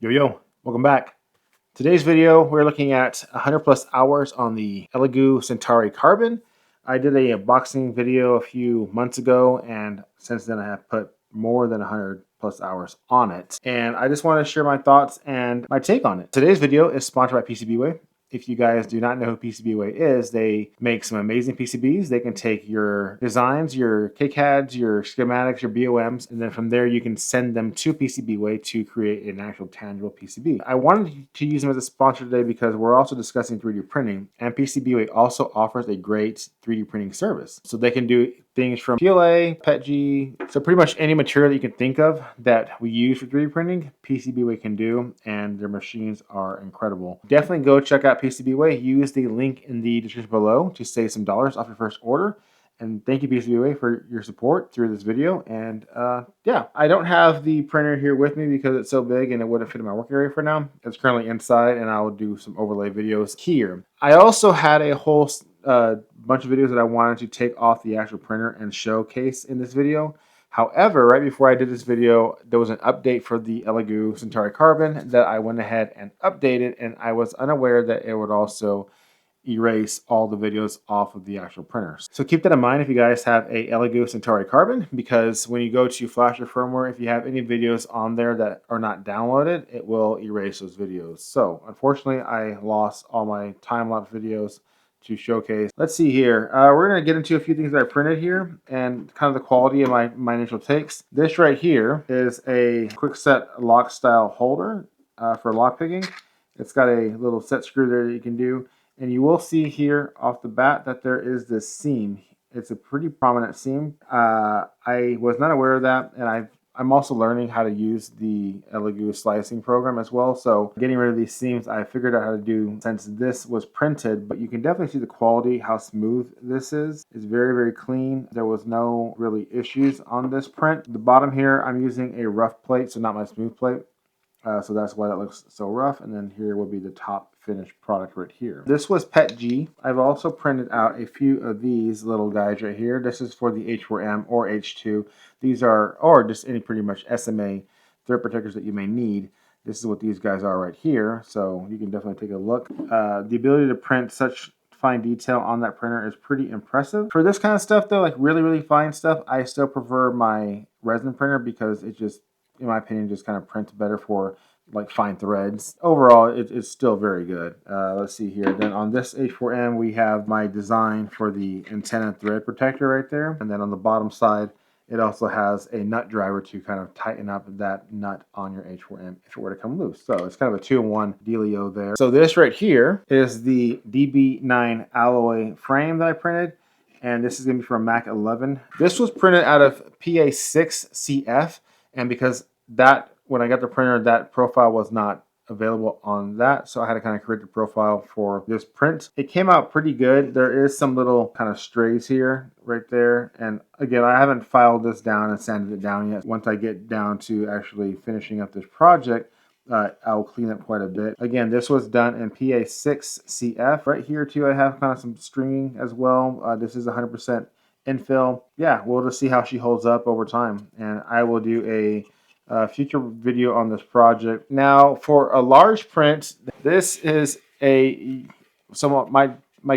Yo, welcome back. Today's video, we're looking at 100 plus hours on the Elegoo Centauri Carbon. I did a unboxing video a few months ago, and since then I have put more than 100 plus hours on it. And I just want to share my thoughts and my take on it. Today's video is sponsored by PCBWay. If you guys do not know who PCBWay is, they make some amazing PCBs. They can take your designs, your KCADs, your schematics, your BOMs, and then from there you can send them to PCBWay to create an actual tangible PCB. I wanted to use them as a sponsor today because we're also discussing 3D printing, and PCBWay also offers a great 3D printing service. So they can do things from PLA, PETG, so pretty much any material that you can think of that we use for 3D printing, PCBWay can do, and their machines are incredible. Definitely go check out PCBWay. Use the link in the description below to save some dollars off your first order. And thank you, PCBWay, for your support through this video. And yeah, I don't have the printer here with me because it's so big and it wouldn't fit in my work area for now. It's currently inside, and I will do some overlay videos here. I also had a whole bunch of videos that I wanted to take off the actual printer and showcase in this video. However, right before I did this video, there was an update for the Elegoo Centauri Carbon that I went ahead and updated, and I was unaware that it would also erase all the videos off of the actual printers. So keep that in mind if you guys have a Elegoo Centauri Carbon, because when you go to flash your firmware, if you have any videos on there that are not downloaded, it will erase those videos. So unfortunately, I lost all my time-lapse videos to showcase. Let's see here. We're going to get into a few things that I printed here and kind of the quality of my initial takes. This right here is a quick set lock style holder for lock picking. It's got a little set screw there that you can do. And you will see here off the bat that there is this seam. It's a pretty prominent seam. I was not aware of that, and I'm also learning how to use the Elegoo slicing program as well. So getting rid of these seams, I figured out how to do since this was printed, but you can definitely see the quality, how smooth this is. It's very, very clean. There was no really issues on this print. The bottom here, I'm using a rough plate, so not my smooth plate. So that's why that looks so rough. And then here will be the top finished product right here. This was PETG. I've also printed out a few of these little guys right here. This is for the H4M or H2. These are, or just any pretty much SMA thread protectors that you may need. This is what these guys are right here. So you can definitely take a look. The ability to print such fine detail on that printer is pretty impressive. For this kind of stuff though, like really, really fine stuff, I still prefer my resin printer because it just, in my opinion, just kind of prints better for like fine threads. Overall, it's still very good. Let's see here. Then on this H4M, we have my design for the antenna thread protector right there. And then on the bottom side, it also has a nut driver to kind of tighten up that nut on your H4M if it were to come loose. So it's kind of a 2-in-1 dealio there. So this right here is the DB9 alloy frame that I printed. And this is going to be from Mac 11. This was printed out of PA6CF. And because that, when I got the printer, that profile was not available on that, so I had to kind of create the profile for this print. It came out pretty good. There is some little kind of strays here right there, and again, I haven't filed this down and sanded it down yet. Once I get down to actually finishing up this project, I'll clean up quite a bit. Again, this was done in PA6CF. Right here too, I have kind of some stringing as well. This is 100% infill. Yeah, we'll just see how she holds up over time, and I will do a future video on this project. Now, for a large print, this is my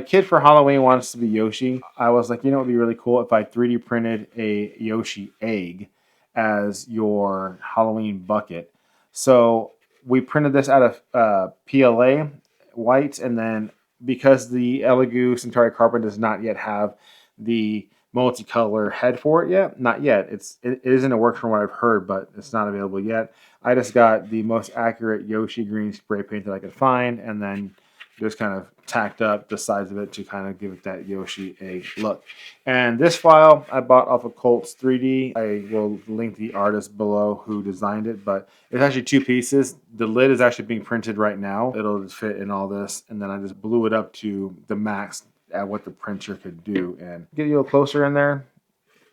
kid for Halloween wants to be Yoshi. I was like, you know, it would be really cool if I 3D printed a Yoshi egg as your Halloween bucket. So we printed this out of PLA white, and then because the Elegoo Centauri Carbon does not yet have the multicolor head for it yet. Not yet. It is in the works from what I've heard, but it's not available yet. I just got the most accurate Yoshi green spray paint that I could find, and then just kind of tacked up the sides of it to kind of give it that Yoshi egg look. And this file I bought off of Colts 3D. I will link the artist below who designed it, but it's actually 2 pieces. The lid is actually being printed right now. It'll just fit in all this, and then I just blew it up to the max at what the printer could do. And get you a little closer in there,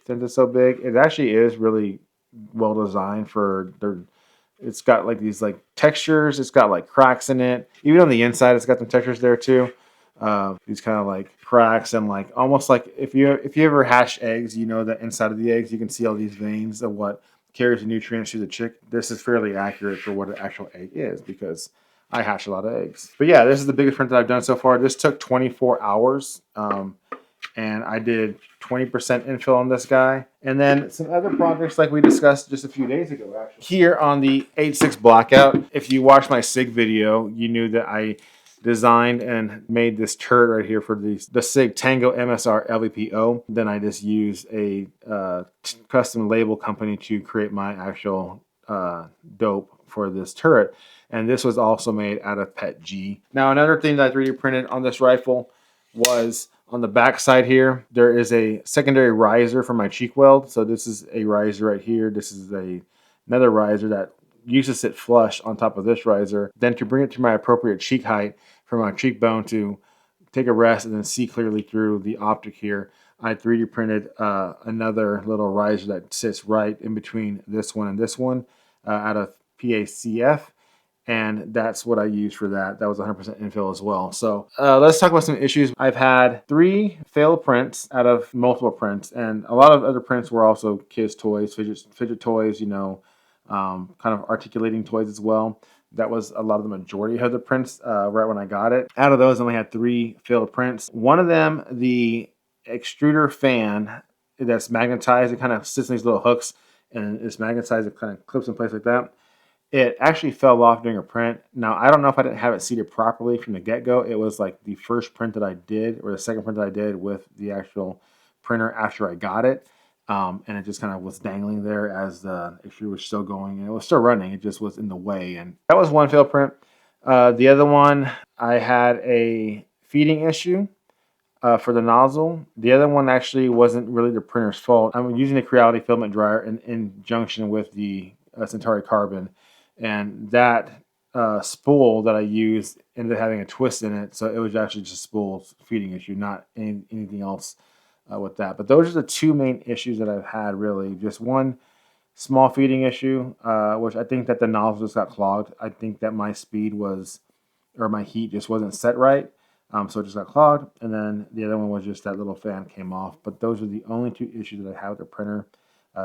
since it's so big, it actually is really well designed for it's got like these like textures, it's got like cracks in it. Even on the inside, it's got some textures there too. These kind of like cracks, and like almost like if you ever hash eggs, you know that inside of the eggs you can see all these veins of what carries the nutrients to the chick. This is fairly accurate for what an actual egg is because I hatch a lot of eggs. But yeah, this is the biggest print that I've done so far. This took 24 hours. And I did 20% infill on this guy. And then some other projects like we discussed just a few days ago, actually. Here on the 8.6 Blackout, if you watched my SIG video, you knew that I designed and made this turret right here for the SIG Tango MSR LVPO. Then I just used a custom label company to create my actual dope for this turret. And this was also made out of PET G. Now, another thing that I 3D printed on this rifle was on the back side here, there is a secondary riser for my cheek weld. So this is a riser right here. This is another riser that used to sit flush on top of this riser. Then to bring it to my appropriate cheek height for my cheekbone to take a rest and then see clearly through the optic here, I 3D printed another little riser that sits right in between this one and this one out of PACF. And that's what I used for that. That was 100% infill as well. So let's talk about some issues. I've had 3 failed prints out of multiple prints, and a lot of other prints were also kids' toys, fidget toys, you know, kind of articulating toys as well. That was a lot of the majority of the prints right when I got it. Out of those, I only had 3 failed prints. One of them, the extruder fan that's magnetized, it kind of sits in these little hooks, and it's magnetized, it kind of clips in place like that. It actually fell off during a print. Now, I don't know if I didn't have it seated properly from the get-go. It was like the first print that I did, or the second print that I did with the actual printer after I got it. And it just kind of was dangling there as the extruder was still going. And it was still running. It just was in the way. And that was one failed print. The other one, I had a feeding issue for the nozzle. The other one actually wasn't really the printer's fault. I'm using the Creality filament dryer in conjunction with the Centauri Carbon. And that spool that I used ended up having a twist in it. So it was actually just a spool feeding issue, not anything else with that. But those are the 2 main issues that I've had, really. Just one small feeding issue, which I think that the nozzle just got clogged. I think that my speed was, or my heat just wasn't set right. So it just got clogged. And then the other one was just that little fan came off. But those are the only 2 issues that I have with the printer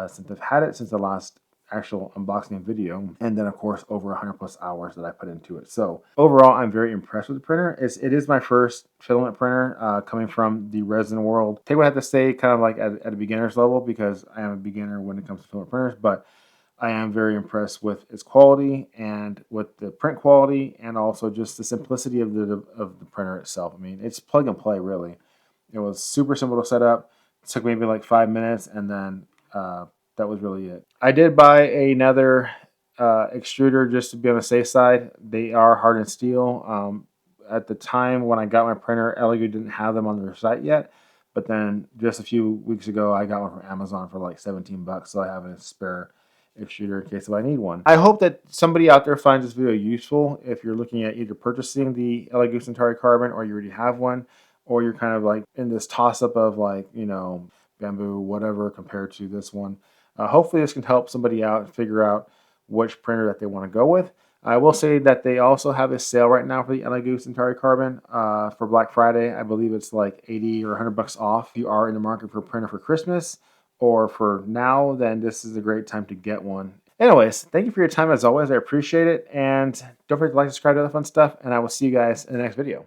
since I've had it since the last actual unboxing video, and then of course over 100+ hours that I put into it. So overall, I'm very impressed with the printer. It is my first filament printer coming from the resin world. I would have to say kind of like at a beginner's level, because I am a beginner when it comes to filament printers, but I am very impressed with its quality and with the print quality, and also just the simplicity of the printer itself. I mean, it's plug and play, really. It was super simple to set up. It took maybe like 5 minutes, and then that was really it. I did buy another extruder just to be on the safe side. They are hardened steel. At the time when I got my printer, Elegoo didn't have them on their site yet. But then just a few weeks ago, I got one from Amazon for like 17 bucks. So I have a spare extruder in case if I need one. I hope that somebody out there finds this video useful if you're looking at either purchasing the Elegoo Centauri Carbon, or you already have one, or you're kind of like in this toss-up of like, you know, bamboo, whatever, compared to this one. Hopefully this can help somebody out figure out which printer that they want to go with. I will say that they also have a sale right now for the Elegoo Centauri Carbon for Black Friday. I believe it's like 80 or 100 bucks off. If you are in the market for a printer for Christmas or for now, then this is a great time to get one. Anyways, thank you for your time as always. I appreciate it. And don't forget to like, subscribe to other fun stuff. And I will see you guys in the next video.